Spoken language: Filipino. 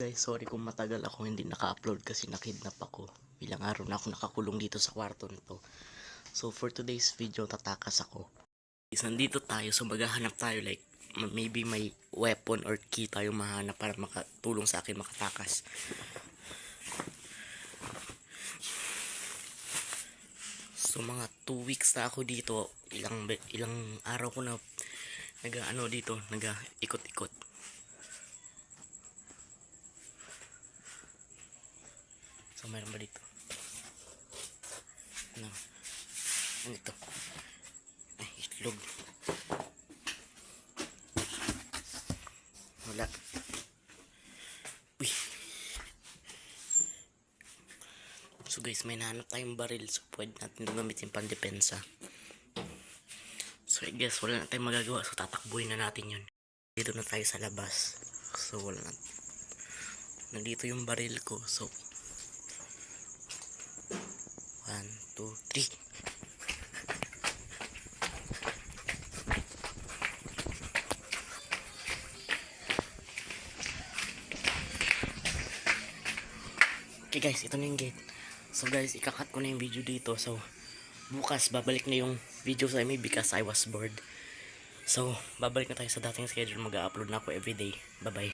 Guys, sorry kung matagal ako hindi naka-upload kasi nakidnap ako. Ilang araw na ako nakakulong dito sa kwarto nito. So for today's video, tatakas ako. Guys, nandito tayo, so maghahanap tayo like maybe may weapon or key tayo mahanap para makatulong sa akin makatakas. So mga 2 weeks na ako dito, ilang araw ko na nag-ikot-ikot. So mayroon ba dito? Ano ito? Ay, itlog. Wala. Uy. So guys, may nahanap tayong baril, so pwede natin gamitin pandepensa. So I guess wala na tayong magagawa, so tatakbuhin na natin yun. Dito na tayo sa labas. So wala na. Nandito yung baril ko, so 1, 2, 3. Okay guys, ito na yung gate. So guys, ikakat ko na yung video dito. So bukas babalik na yung video sa me because I was bored. So babalik na tayo sa dating schedule. Mag-upload na ako everyday. Bye bye.